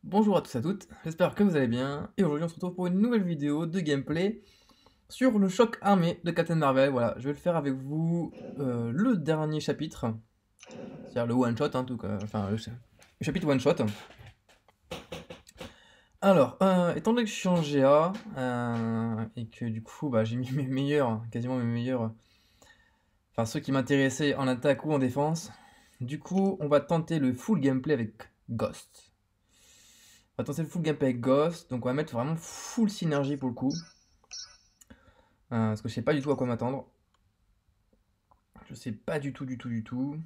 Bonjour à tous et à toutes, j'espère que vous allez bien, et aujourd'hui on se retrouve pour une nouvelle vidéo de gameplay sur le choc armé de Captain Marvel. Voilà, je vais le faire avec vous le dernier chapitre, c'est-à-dire le one shot, hein, tout, enfin le chapitre one shot. Alors, étant donné que je suis en GA, et que du coup bah, j'ai mis mes meilleurs, quasiment mes meilleurs, enfin ceux qui m'intéressaient en attaque ou en défense, du coup on va tenter le full gameplay avec Ghost. On va tenter le full gameplay avec Ghost, donc on va mettre vraiment full synergie pour le coup. Parce que je sais pas du tout à quoi m'attendre. Je sais pas du tout.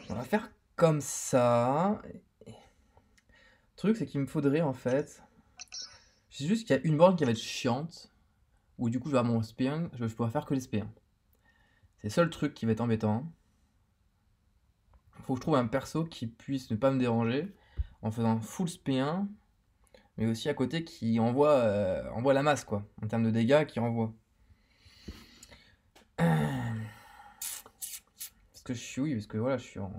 On va faire comme ça. Le truc, c'est qu'il me faudrait en fait. Je sais juste qu'il y a une borne qui va être chiante. Où du coup, je vais avoir mon SP1. Je pourrais faire que les SP1. C'est le seul truc qui va être embêtant. Faut que je trouve un perso qui puisse ne pas me déranger. En faisant full SP1. Mais aussi à côté qui envoie la masse quoi. En termes de dégâts, qui renvoie. Parce que je suis. Oui, parce que voilà, je suis en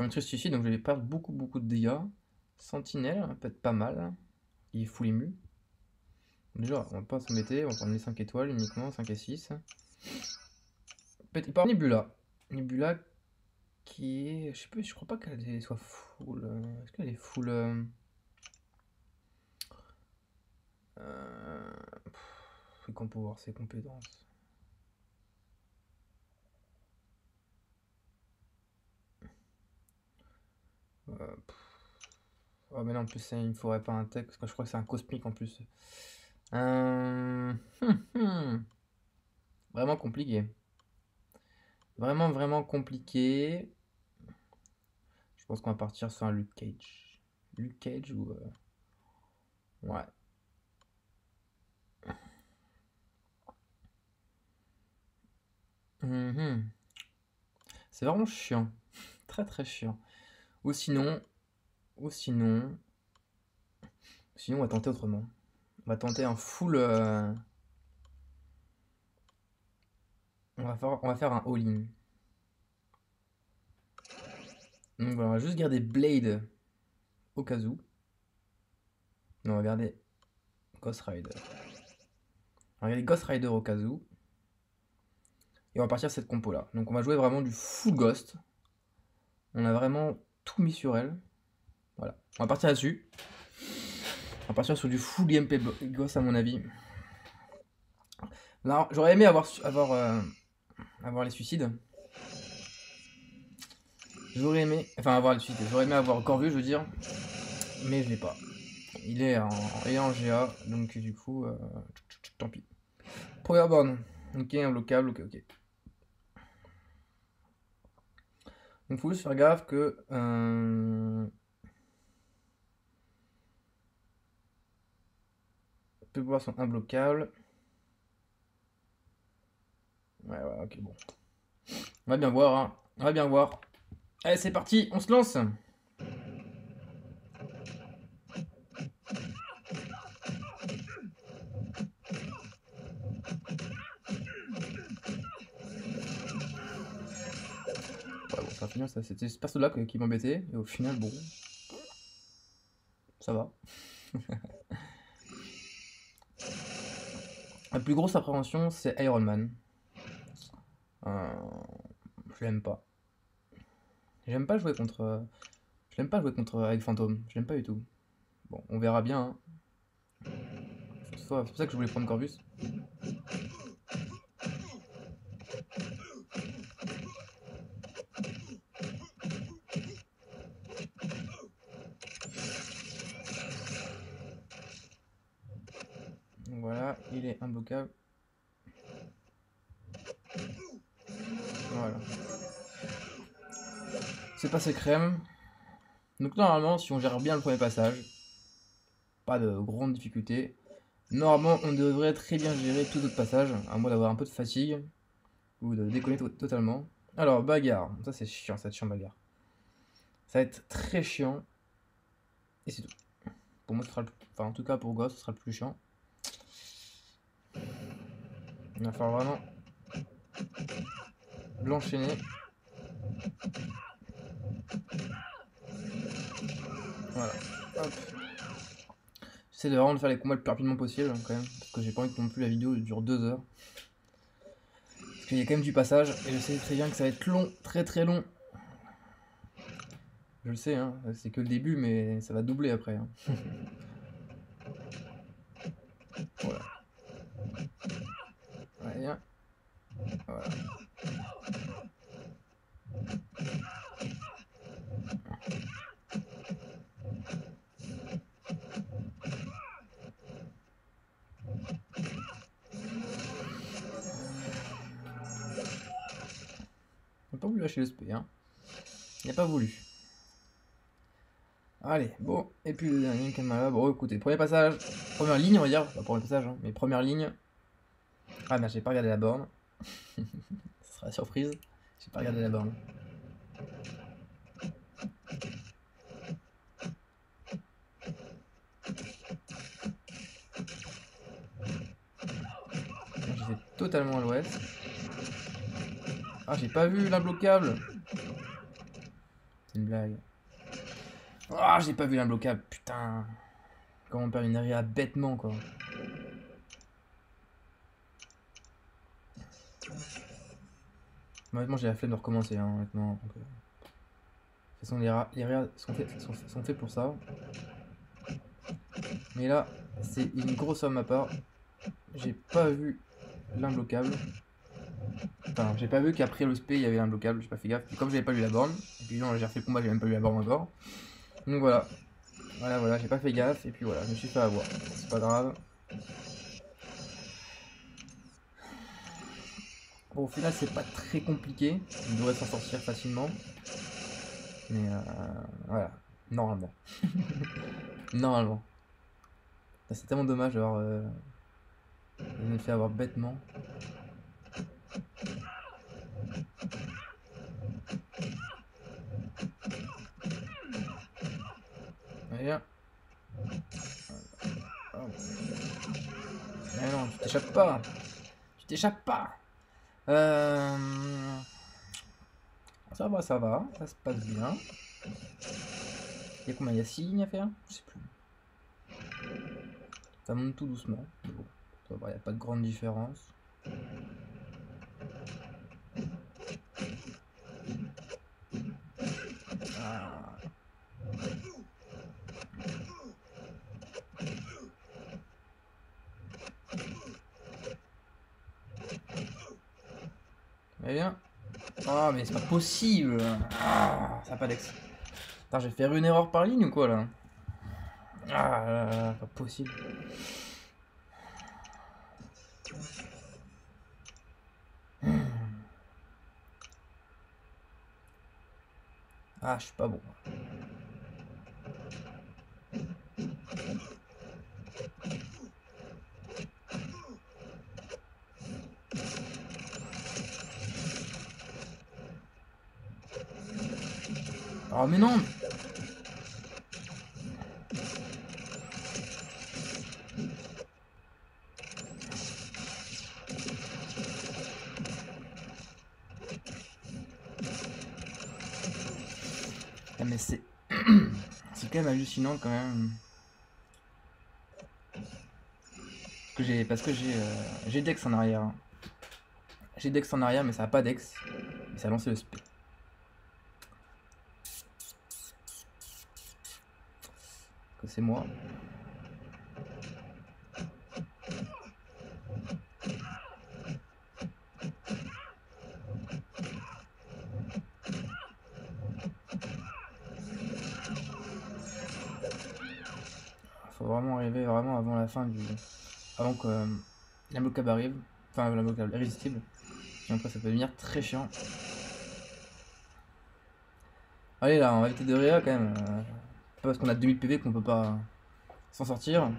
maîtrise suicide, donc je vais perdre beaucoup de dégâts. Sentinelle, peut être pas mal. Il est full ému. Déjà, on va pas s'embêter, on va prendre les 5 étoiles uniquement, 5 et 6. Peut-être pas Nebula. Nebula qui est. Je sais plus, je crois pas qu'elle soit full. Est-ce qu'elle est full. Faut qu'on peut voir ses compétences. Oh, mais non, en plus, il me faudrait pas un tech, parce que je crois que c'est un cosmique en plus. Vraiment compliqué. Vraiment compliqué. Je pense qu'on va partir sur un Luke Cage. Luke Cage ou. Ouais. Mhm. C'est vraiment chiant. Très chiant. Ou sinon. Ou sinon. Sinon, on va tenter autrement. On va tenter un full. On va faire un all-in. Donc voilà, on va juste garder Blade au cas où. Non, on va garder Ghost Rider. On va garder Ghost Rider au cas où. Et on va partir cette compo là. Donc on va jouer vraiment du full Ghost. On a vraiment tout mis sur elle. Voilà. On va partir là-dessus. On va partir sur du full gameplay Ghost à mon avis. Là, j'aurais aimé avoir les suicides. J'aurais aimé. Enfin, avoir les suicides. J'aurais aimé avoir Corvus, je veux dire. Mais je l'ai pas. Il est en GA. Donc, du coup, tant pis. Première borne. Ok, imbloquable. Ok. Donc, faut juste faire gaffe que. Peu pouvoirs sont imbloquables. Ouais, ok, bon. On va bien voir, hein. On va bien voir. Allez, c'est parti, on se lance. Ouais, bon, ça va finir, c'était ce perso-là qui m'embêtait. Et au final, bon, ça va. La plus grosse appréhension, c'est Iron Man. Euh, je l'aime pas. J'aime pas jouer contre. Je l'aime pas jouer contre avec Fantôme. Je l'aime pas du tout. Bon, on verra bien, hein. C'est pour ça que je voulais prendre Corvus. Donc voilà, il est imbloquable. Voilà. C'est passé crème. Donc normalement, si on gère bien le premier passage, pas de grandes difficultés. Normalement, on devrait très bien gérer tout autre passage, à moins d'avoir un peu de fatigue ou de déconner totalement. Alors, bagarre. Ça, c'est chiant, cette chiant bagarre. Ça va être très chiant. Et c'est tout. Pour moi, ce sera enfin, en tout cas, pour Ghost, ce sera le plus chiant. Il va falloir vraiment l'enchaîner. Voilà. Hop. J'essaie de vraiment de faire les combats le plus rapidement possible hein, quand même. Parce que j'ai pas envie que non plus la vidéo dure 2 heures. Parce qu'il y a quand même du passage. Et je sais très bien que ça va être long, très très long. Je le sais, hein, c'est que le début, mais ça va doubler après. Hein. Voilà. Allez, hein. Voilà. Il n'a pas voulu lâcher le spé, hein. Il n'a pas voulu. Allez, bon, et puis le dernier Kamala, bon écoutez, premier passage, première ligne on va dire, pas premier passage, hein, mais première ligne. Ah merde, j'ai pas regardé la borne. Ce sera la surprise, j'ai pas regardé la borne. J'étais totalement à l'ouest. Ah, j'ai pas vu l'imbloquable. C'est une blague. Ah, j'ai pas vu l'imbloquable, putain. Comment on perd une area bêtement quoi. Honnêtement, j'ai la flemme de recommencer, hein, honnêtement. Donc, de toute façon, les areas sont faits pour ça. Mais là, c'est une grosse somme à part. J'ai pas vu l'imbloquable. Enfin, j'ai pas vu qu'après le spé il y avait l'imbloquable, j'ai pas fait gaffe. Puis comme j'avais pas lu la borne, et puis non, j'ai refait le combat, j'ai même pas lu la borne encore. Donc voilà. Voilà, j'ai pas fait gaffe, et puis voilà, je me suis fait avoir. C'est pas grave. Bon, au final, c'est pas très compliqué. On devrait s'en sortir facilement. Mais voilà, normalement. Normalement. C'est tellement dommage d'avoir. Je me fait avoir bêtement. Allez, viens. Oh. Mais non, tu t'échappes pas. Tu t'échappes pas. Ça va, ça se passe bien. Il y a combien? Il y a 6 lignes à faire? Je sais plus. Ça monte tout doucement. Bon, ça va, il n'y a pas de grande différence. Ah. Allez, viens. Ah, mais c'est pas possible. Ah, ça n'a pas d'ex. Attends, je vais faire une erreur par ligne ou quoi là? Ah là là, pas possible. Ah, je suis pas bon. Oh mais non! Ah, mais c'est c'est quand même hallucinant quand même. Parce que j'ai Dex en arrière. Hein. J'ai Dex en arrière mais ça a pas Dex. Et ça a lancé le spé. Que c'est moi. Faut vraiment arriver vraiment avant la fin du. Avant que l'imbloquable arrive. Enfin l'imbloquable irrésistible. Et après ça peut devenir très chiant. Allez là, on va éviter de réa quand même. Pas parce qu'on a 2000 PV qu'on peut pas s'en sortir.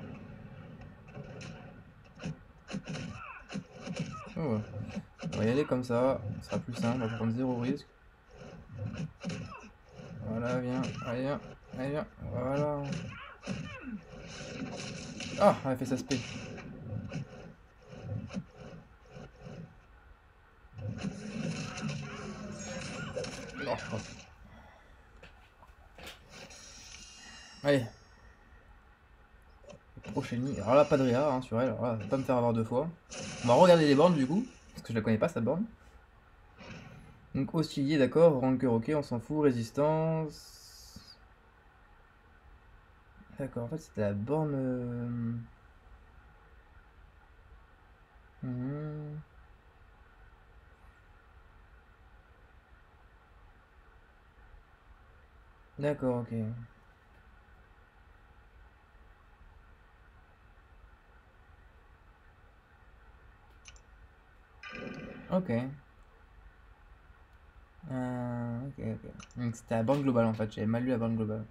Oh, on va y aller comme ça, ce sera plus simple, on va prendre 0 risque. Voilà, viens, allez viens, allez viens, voilà. Ah, elle a fait sa spé. Non, Allez. Prochaine ligne. Alors là, pas de réa hein, sur elle. Alors là, pas me faire avoir deux fois. On va regarder les bornes du coup. Parce que je la connais pas cette borne. Donc osciller, d'accord. Rancœur, ok, on s'en fout. Résistance. D'accord, en fait c'était la borne. Mhm. D'accord, ok. Ok. Ok, ok. Donc c'était la borne globale en fait. J'avais mal lu la borne globale.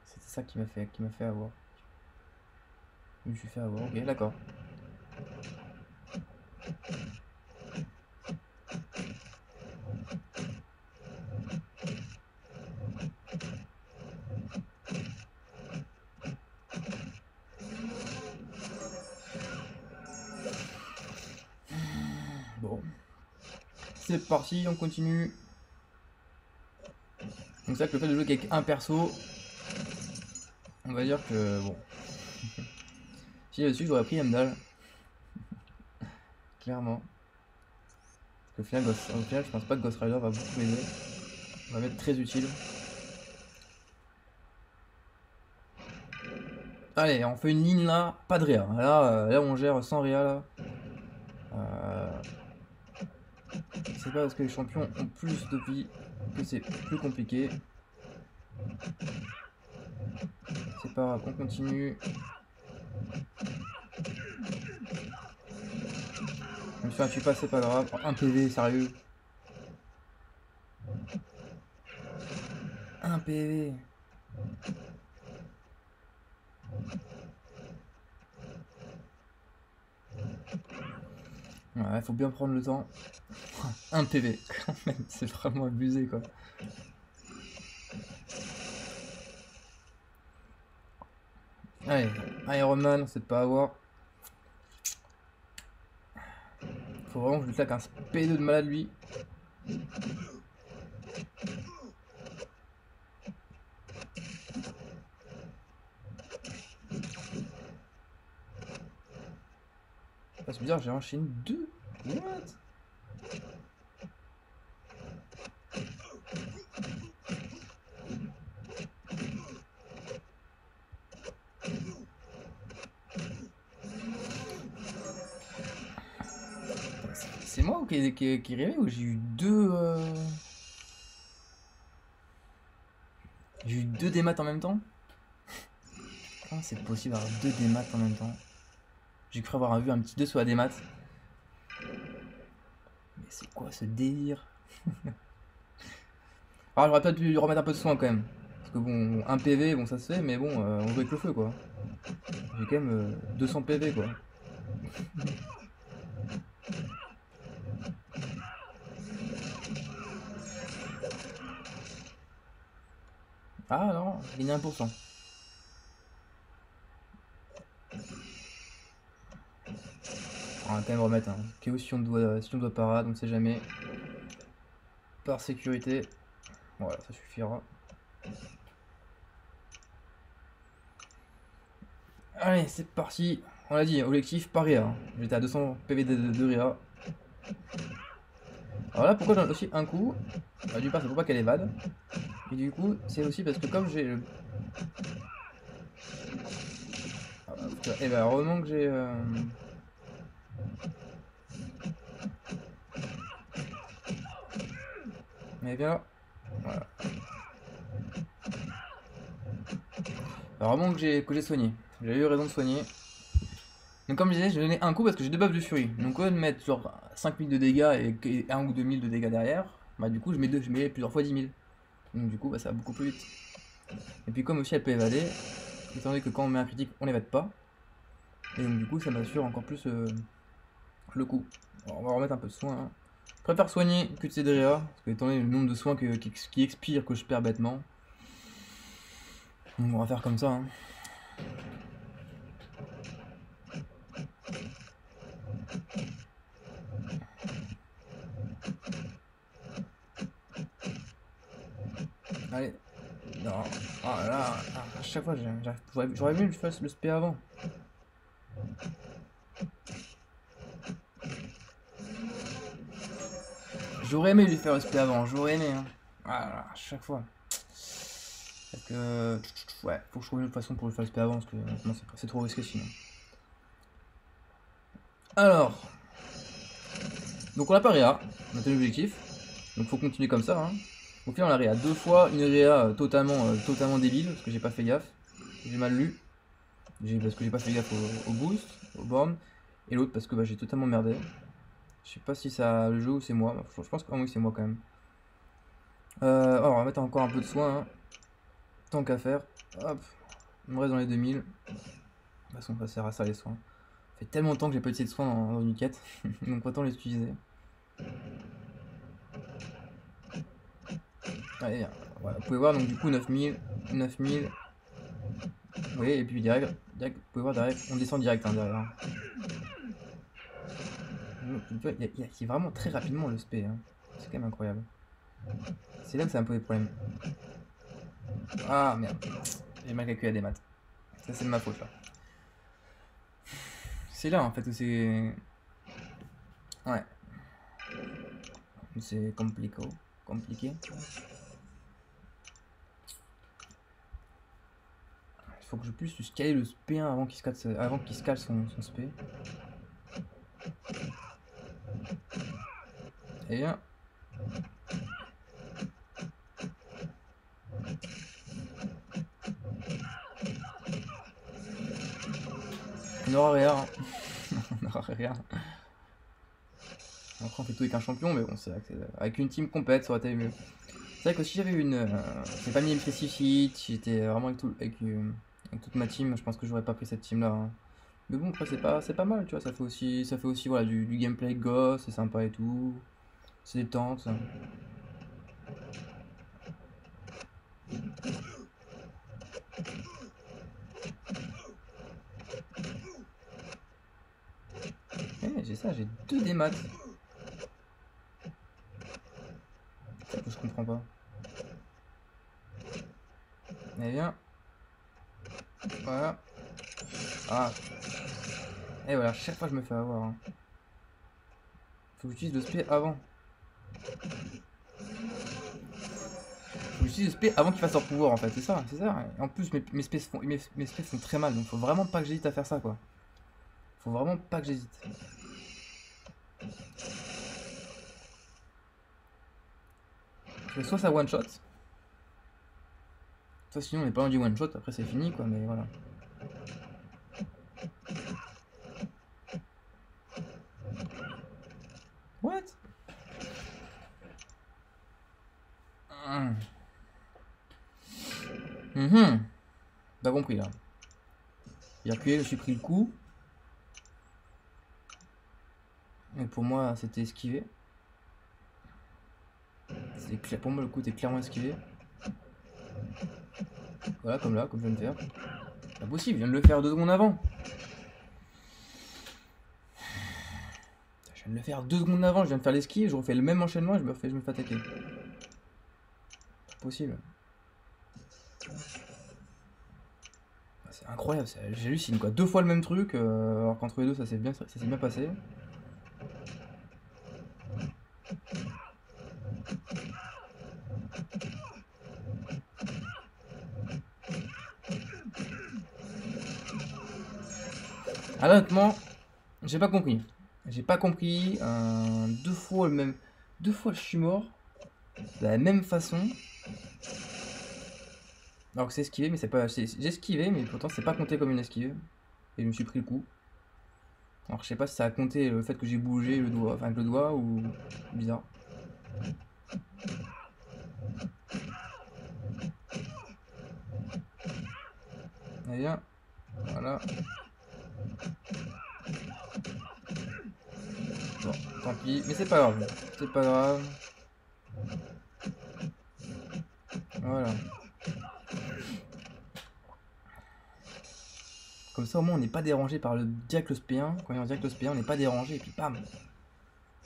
C'était ça qui m'a fait avoir. Je me suis fait avoir. Ok, d'accord. Bon. C'est parti, on continue. Donc c'est vrai que le fait de jouer avec un perso, on va dire que bon. Si là-dessus j'aurais pris Amdal, clairement. Parce qu'au final, au final, je pense pas que Ghost Rider va beaucoup m'aider. On va être très utile. Allez, on fait une ligne là, pas de réa. Là on gère sans réa là. Euh, c'est pas parce que les champions ont plus de vie que c'est plus compliqué. C'est pas grave, on continue. Même si un tue pas, c'est pas grave. Un PV, sérieux. Un PV. Ouais, faut bien prendre le temps. Un PV, quand même, c'est vraiment abusé quoi. Allez, Iron Man, c'est de pas avoir. Faut vraiment que je lui claque un P2 de malade lui. Ah, c'est bizarre, j'ai enchaîné deux. What? C'est moi qui rêvais ou j'ai eu deux. J'ai eu deux démats en même temps? Comment c'est possible d'avoir deux démats en même temps? J'ai cru avoir vu un petit 2 sur la démat. Mais c'est quoi ce délire? Alors j'aurais peut-être dû remettre un peu de soin quand même. Parce que bon, un PV, bon ça se fait, mais bon, on joue avec le feu quoi. J'ai quand même 200 PV quoi. Ah non, j'ai gagné 1%. On va quand même remettre un KO si on doit parade, on ne sait jamais. Par sécurité. Voilà, ça suffira. Allez, c'est parti. On l'a dit, objectif pas Réa. J'étais à 200 PV de Réa. Alors là, pourquoi j'en ai aussi un coup? Bah, du part, c'est pour pas qu'elle évade. Et du coup, c'est aussi parce que comme j'ai le. Et bah, heureusement que j'ai. Mais viens là. Voilà. Alors, heureusement que j'ai soigné. J'ai eu raison de soigner. Donc, comme je disais, j'ai donné un coup parce que j'ai deux buffs de furie. Donc, au lieu de mettre genre 5000 de dégâts et 1 ou 2000 de dégâts derrière, bah, du coup, je mets plusieurs fois 10 000. Donc, du coup, bah, ça va beaucoup plus vite. Et puis, comme aussi elle peut évader, étant donné que quand on met un critique, on n'évade pas. Et donc, du coup, ça m'assure encore plus le coup. Alors, on va remettre un peu de soin. Hein. Je préfère soigner que de Cédria, parce que étant donné le nombre de soins qui expirent que je perds bêtement. Donc, on va faire comme ça. Hein. Allez. Non. Oh là là. À chaque fois, j'aurais mieux le faire le spé avant. J'aurais aimé lui faire le spé avant, j'aurais aimé. Hein. Voilà, à chaque fois. Parce que. Ouais, faut que je trouve une autre façon pour le faire le spé avant, parce que c'est trop risqué sinon. Alors. Donc on a pas réa, on a tenu l'objectif. Donc faut continuer comme ça. Hein. Au final on a réa 2 fois, une réa totalement débile, parce que j'ai pas fait gaffe. J'ai mal lu. Parce que j'ai pas fait gaffe au boost, au bornes. Et l'autre parce que bah, j'ai totalement merdé. Je sais pas si ça le jeu ou c'est moi. Je pense que oui, c'est moi quand même. Alors, on va mettre encore un peu de soin. Hein. Tant qu'à faire. Hop. On me reste dans les 2000. De toute façon, ça sert à ça les soins. Ça fait tellement de temps que j'ai pas utilisé de soins dans une quête. Donc autant les utiliser. Allez, voilà. Vous pouvez voir donc du coup 9000. 9000. Oui, et puis direct, vous pouvez voir direct, on descend direct hein, derrière. Il y a vraiment très rapidement le spé. Hein. C'est quand même incroyable. C'est là que c'est un peu des problèmes. Ah merde, j'ai mal calculé des maths. Ça c'est de ma faute là. C'est là en fait où c'est... Ouais. C'est compliqué. Il faut que je puisse scaler le SP1 avant qu'il se cale son SP. Et bien. On aura rien. On aura rien. Après on fait tout avec un champion, mais bon, c'est vrai que avec une team complète, ça aurait été mieux. C'est vrai que si j'avais une... j'ai pas mis une spécifique, j'étais vraiment avec toute ma team, je pense que j'aurais pas pris cette team là. Hein. Mais bon, après c'est pas mal, tu vois, ça fait aussi voilà, du gameplay gosse, c'est sympa et tout. C'est détente. Eh, j'ai ça, j'ai 2 démat. C'est ça que je comprends pas. Eh bien. Voilà. Ah. Et voilà, chaque fois je me fais avoir. Hein. Faut que j'utilise le spé avant. Faut que j'utilise le spé avant qu'il fasse leur pouvoir en fait, c'est ça. Et en plus mes spés font très mal, donc faut vraiment pas que j'hésite à faire ça quoi. Faut vraiment pas que j'hésite. Soit ça one shot. Soit sinon on est pas loin du one shot, après c'est fini quoi, mais voilà. What? T'as compris là. J'ai reculé, je suis pris le coup. Et pour moi c'était esquivé. Pour moi le coup était clairement esquivé. Voilà, comme je viens de faire. Pas possible, je viens de le faire 2 secondes avant. Je viens de le faire 2 secondes avant, je viens de faire l'esquive, je refais le même enchaînement et je me fais attaquer. Pas possible. C'est incroyable, j'hallucine quoi. 2 fois le même truc, alors qu'entre les deux ça s'est bien passé. Honnêtement, j'ai pas compris. J'ai pas compris. 2 fois le même. 2 fois je suis mort. De la même façon. Alors que c'est esquivé, mais c'est pas. J'ai esquivé, mais pourtant c'est pas compté comme une esquive. Et je me suis pris le coup. Alors je sais pas si ça a compté le fait que j'ai bougé le doigt, enfin avec le doigt ou bizarre. Allez bien. Voilà. Bon, tant pis, mais c'est pas grave. C'est pas grave. Voilà. Comme ça au moins on n'est pas dérangé par le direct SP1. Quand il y a un direct SP1, on n'est pas dérangé et puis bam.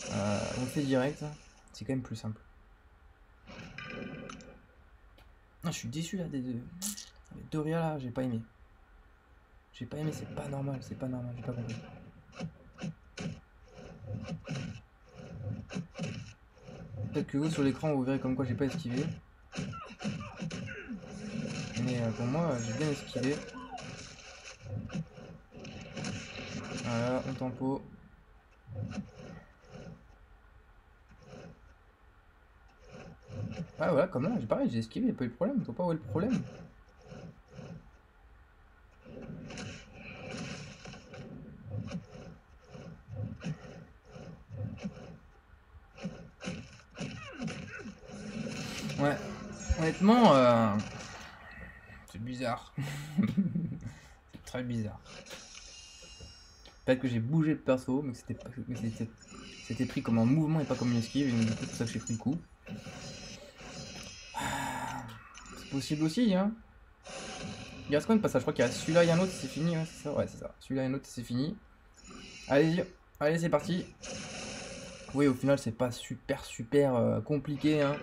On le fait direct. C'est quand même plus simple. Ah, je suis déçu là des deux. Les Doria là, j'ai pas aimé. J'ai pas aimé, c'est pas normal, j'ai pas compris. Peut-être que vous sur l'écran vous verrez comme quoi j'ai pas esquivé. Mais pour moi j'ai bien esquivé. Voilà, on tempo. Ah voilà, comme là, j'ai pareil, j'ai esquivé, y'a pas eu de problème, je vois pas où est le problème. Ouais, honnêtement, c'est bizarre. C'est très bizarre. Peut-être que j'ai bougé le perso, mais que c'était pris comme un mouvement et pas comme une esquive, et donc du coup, c'est pour ça que j'ai pris le coup. C'est possible aussi, hein. Il reste combien de passages? Je crois qu'il y a celui-là et un autre, c'est fini, ouais, c'est ça. Ouais, c'est ça. Celui-là et un autre, c'est fini. Allez-y, allez, c'est parti. Oui, au final, c'est pas super compliqué, hein.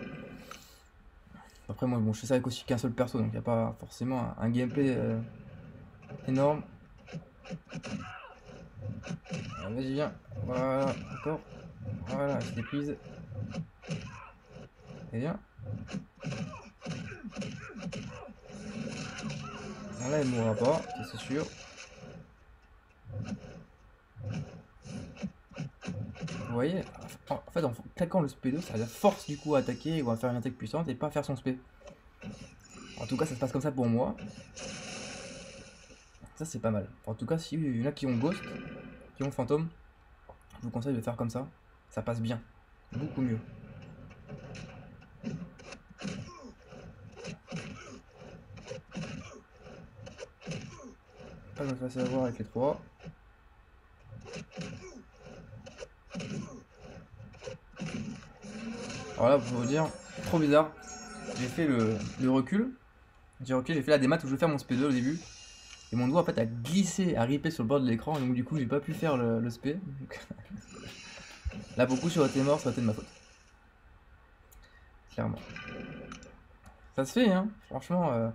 Après, moi, bon, je fais ça avec aussi qu'un seul perso, donc il n'y a pas forcément un gameplay énorme. Vas-y, viens. Voilà, encore. Voilà, je t'épuise. Et viens. Là, elle mourra pas, c'est sûr. Vous voyez, en fait, en claquant le SP2, ça la force du coup à attaquer ou à faire une attaque puissante et pas à faire son SP. En tout cas, ça se passe comme ça pour moi. Ça, c'est pas mal. En tout cas, si il y en a qui ont Ghost, qui ont Fantôme, je vous conseille de faire comme ça. Ça passe bien. Beaucoup mieux. Pas que je me fasse avoir avec les 3. Alors là, pour vous dire, trop bizarre. J'ai fait le recul. J'ai fait la démat où je vais faire mon SP2 au début. Et mon doigt en fait a glissé, a ripé sur le bord de l'écran. Et donc du coup, j'ai pas pu faire le SP. Donc, là, beaucoup sur été mort, ça aurait été de ma faute. Clairement. Ça se fait, hein. Franchement,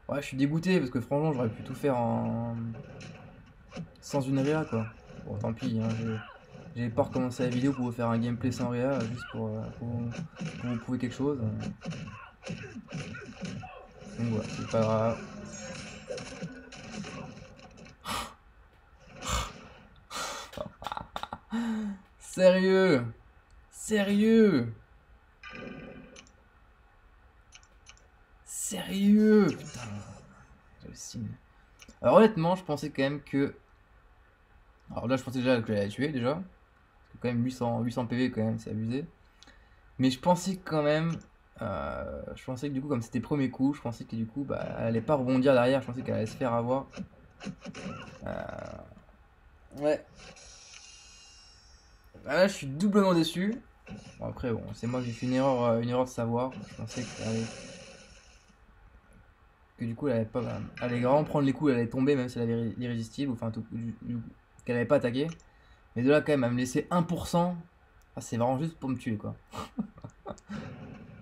ouais, je suis dégoûté parce que franchement, j'aurais pu tout faire sans une réa, quoi. Bon, tant pis, hein, j'ai pas recommencé la vidéo pour vous faire un gameplay sans réa, juste pour vous prouver quelque chose. Donc voilà, c'est pas grave. Sérieux? Sérieux? Sérieux? Putain, j'hallucine. Alors honnêtement, je pensais quand même que... Alors là, je pensais déjà que j'allais la tuer, déjà. Parce que quand même 800 PV, quand même, c'est abusé. Mais je pensais quand même... je pensais que du coup, comme c'était premier coup, je pensais que du coup, bah, elle allait pas rebondir derrière. Je pensais qu'elle allait se faire avoir. Ouais. Ah, là, je suis doublement déçu. Bon, après, bon, c'est moi qui ai fait une erreur de savoir. Je pensais que du coup, elle allait vraiment prendre les coups, elle allait tomber, même si elle avait l'irrésistible, ou enfin, qu'elle allait pas attaquer. Mais de là, quand même, à me laisser 1%, ah, c'est vraiment juste pour me tuer, quoi.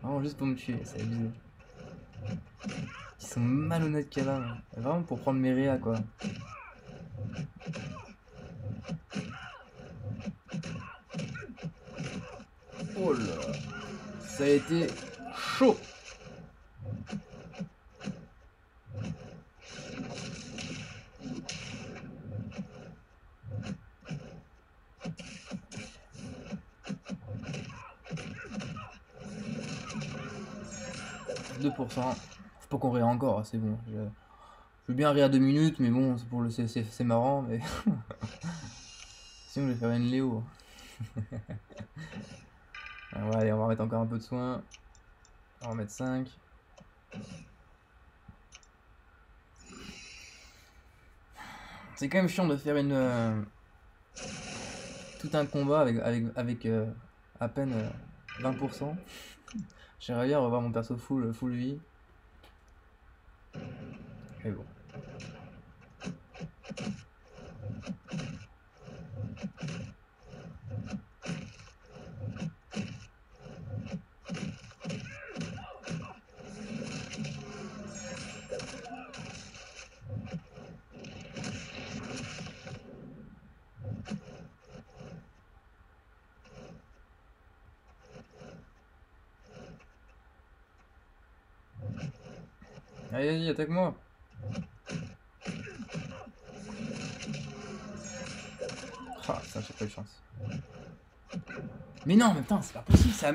Vraiment juste pour me tuer, c'est abusé. Ils sont malhonnêtes, Kevin. Vraiment pour prendre mes réas, quoi. Oh là, ça a été chaud. « 2%. Faut pas qu'on réa encore, c'est bon. Je veux bien réa 2 minutes, mais bon, c'est marrant, mais... Sinon, je vais faire une Léo. Ouais, allez, on va remettre encore un peu de soin. On va remettre 5. C'est quand même chiant de faire tout un combat avec à peine 20%. J'aimerais bien revoir mon perso full vie. Mais bon. Allez, vas-y, attaque-moi. Ah, ça, j'ai pas eu de chance. Mais non, mais putain, c'est pas possible, ça...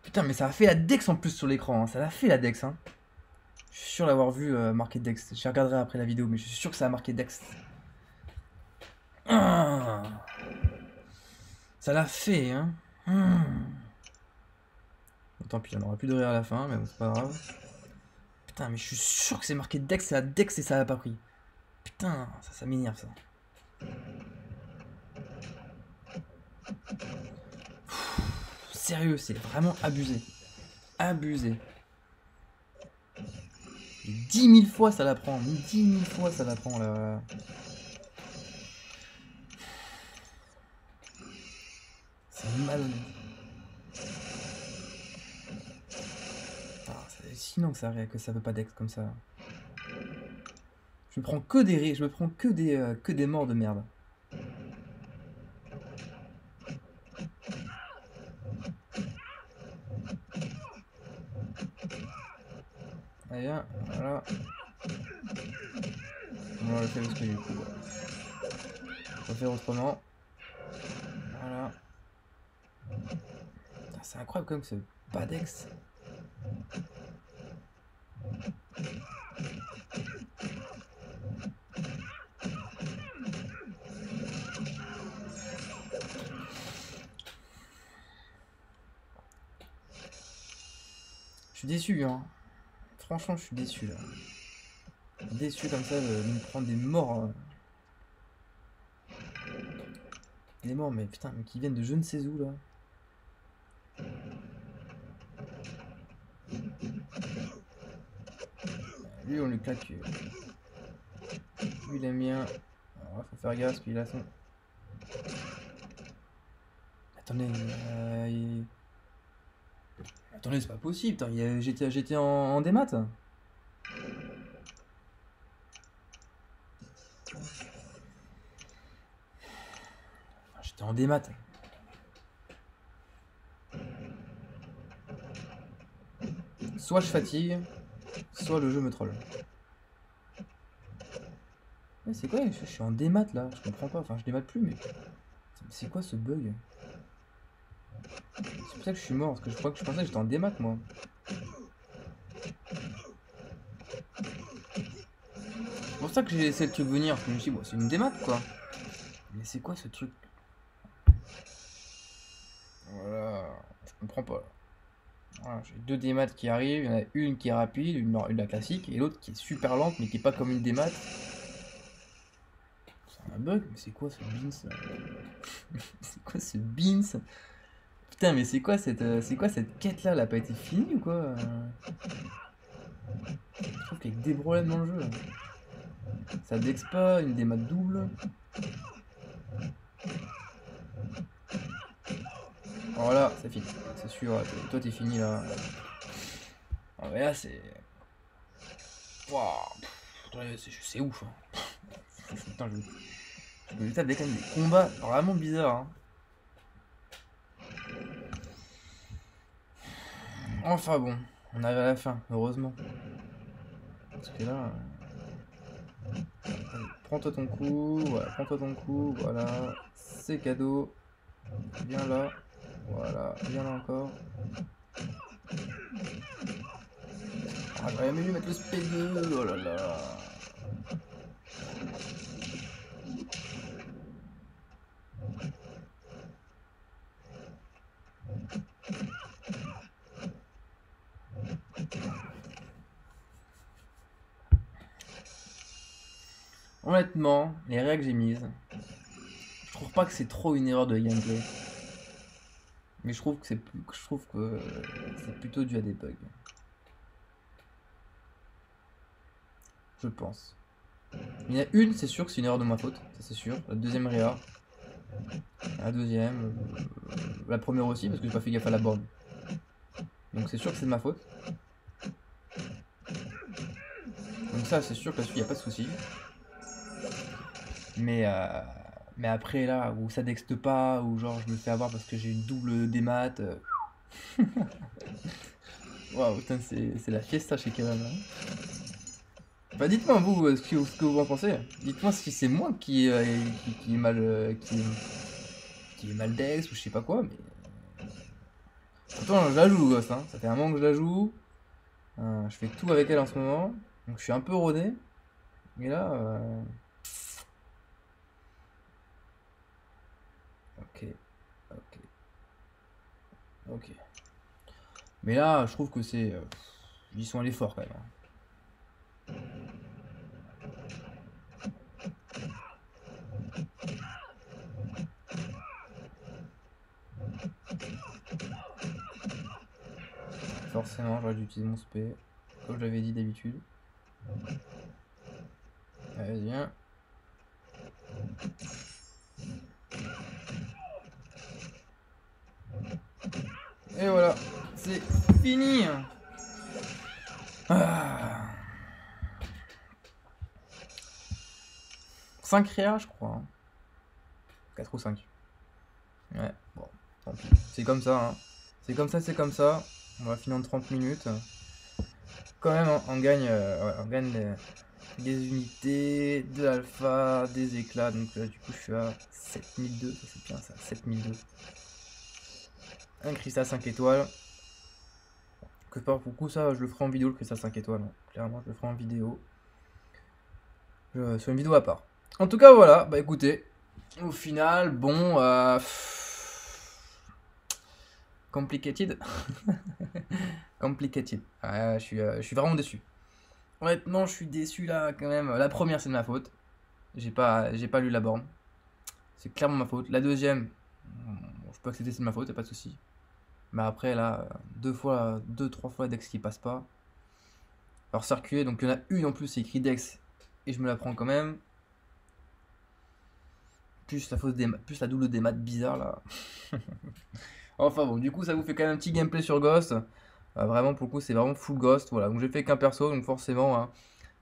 Putain, mais ça a fait la Dex en plus sur l'écran, hein. Ça l'a fait la Dex, hein. Je suis sûr d'avoir vu marqué Dex. Je regarderai après la vidéo, mais je suis sûr que ça a marqué Dex. Ah, ça l'a fait, hein. Bon, tant pis, on aura plus de rire à la fin, mais bon, c'est pas grave. Putain, mais je suis sûr que c'est marqué Dex, c'est la Dex et ça l'a pas pris. Putain, ça m'énerve ça. Sérieux, c'est vraiment abusé. Abusé. Et 10 000 fois ça la prend. 10 000 fois ça la prend là. C'est malhonnête. Ah, sinon que ça veut pas Dex comme ça. Je me prends que des je me prends que des morts de merde. Allez, hein, voilà. On va le faire parce que du coup. On va faire autrement. Voilà. C'est incroyable comme ce pas Dex. Je suis déçu, hein. Franchement, je suis déçu là. Déçu comme ça de me prendre des morts. Des morts, mais putain, mais qui viennent de je ne sais où là. Lui, on lui claque. Lui, il aime bien. Alors, faut faire gaffe parce qu'il a son. Attendez, attendez, c'est pas possible. J'étais en démat. J'étais en démat. Soit je fatigue, soit le jeu me troll. C'est quoi? Je suis en démat là, je comprends pas. Enfin, je démat plus, mais c'est quoi ce bug? C'est pour ça que je suis mort, parce que je pensais que j'étais en démat moi. C'est pour ça que j'ai essayé de truc venir, parce que je me suis dit, bon, c'est une démat quoi. Mais c'est quoi ce truc? Voilà, je comprends pas. Voilà, j'ai deux démats qui arrivent, il y en a une qui est rapide, une la classique, et l'autre qui est super lente, mais qui est pas comme une démat. C'est un bug, mais c'est quoi ce beans là? C'est quoi ce beans? Putain, mais c'est quoi cette quête là? Elle a pas été finie ou quoi? Je trouve qu'il y a que des problèmes dans le jeu. Ça dex pas, une démat double. Voilà, c'est fini. C'est sûr, toi t'es fini là. Ah mais là c'est. Waouh, c'est ouf. Hein. Putain, je me tape des combats vraiment bizarres. Hein. Enfin bon, on arrive à la fin, heureusement. Parce que là. Prends-toi ton coup, voilà, prends-toi ton coup, voilà. C'est cadeau. Viens là. Voilà, viens là encore. Ah, j'aurais aimé lui mettre le SP2, oh là là. Honnêtement, les règles que j'ai mises, je trouve pas que c'est trop une erreur de gameplay. Mais je trouve que c'est plutôt dû à des bugs. Je pense. Il y en a une, c'est sûr que c'est une erreur de ma faute, ça c'est sûr. La deuxième réa. La deuxième. La première aussi, parce que j'ai pas fait gaffe à la borne. Donc c'est sûr que c'est de ma faute. Donc ça, c'est sûr que là-dessus, il n'y a pas de souci. Mais après, là, où ça dexte pas, ou genre je me fais avoir parce que j'ai une double démat. Waouh, putain, c'est la fiesta chez Kevin. Bah dites-moi vous ce que vous en pensez. Dites-moi si c'est moi qui est mal qui est mal dex ou je sais pas quoi, mais pourtant je la joue Ghost, hein. Ça fait un moment que je la joue. Je fais tout avec elle en ce moment, donc je suis un peu rodé. Mais là, ok, ok, ok. Mais là, je trouve que c'est, ils sont allés forts quand même, hein. Forcément, j'aurais dû utiliser mon spé, comme j'avais dit d'habitude. Allez, viens. Et voilà, c'est fini. Ah. 5 réa, je crois, hein. 4 ou 5. Ouais, bon, tant pis. C'est comme ça, hein. C'est comme ça, c'est comme ça. On va finir en 30 minutes. Quand même, on gagne, ouais, on gagne des unités, de l'alpha, des éclats. Donc là, du coup, je suis à 7002. Ça, c'est bien ça, 7002. Un cristal 5 étoiles. Que par beaucoup, ça, je le ferai en vidéo, le cristal 5 étoiles, hein. Clairement, je le ferai en vidéo. Sur une vidéo à part. En tout cas, voilà. Bah écoutez, au final, bon. Complicated. Complicated. Ouais, je suis vraiment déçu. Honnêtement, je suis déçu là quand même. La première, c'est de ma faute. J'ai pas lu la borne. C'est clairement ma faute. La deuxième, je peux accepter, c'est de ma faute, y a pas de souci. Mais après, là, trois fois Dex qui passe pas. Alors, circuler, donc il y en a une en plus, c'est écrit Dex. Et je me la prends quand même. Plus la double des maths bizarre là. Enfin bon, du coup, ça vous fait quand même un petit gameplay sur Ghost. Vraiment, pour le coup, c'est vraiment full Ghost. Voilà, donc j'ai fait qu'un perso, donc forcément, hein,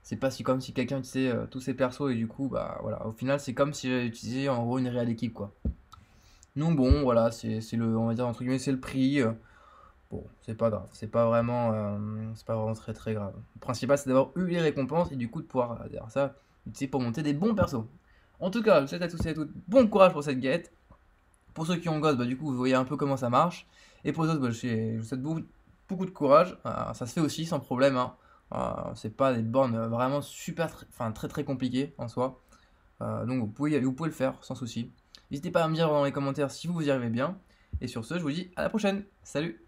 c'est pas comme si quelqu'un utilisait tous ses persos et du coup, bah voilà, au final, c'est comme si j'avais utilisé en gros une réelle équipe quoi. Non, bon, voilà, c'est le, on va dire entre guillemets, c'est le prix. Bon, c'est pas grave, c'est pas vraiment très très grave. Le principal, c'est d'avoir eu les récompenses et du coup de pouvoir, derrière ça, utiliser pour monter des bons persos. En tout cas, je vous souhaite à tous et à toutes bon courage pour cette guette. Pour ceux qui ont Ghost, bah, du coup, vous voyez un peu comment ça marche. Et pour les autres, bah, je vous souhaite beaucoup de courage. Ça se fait aussi sans problème, hein. C'est pas des bornes vraiment enfin, très très compliquées en soi. Donc vous pouvez le faire sans souci. N'hésitez pas à me dire dans les commentaires si vous y arrivez bien. Et sur ce, je vous dis à la prochaine. Salut!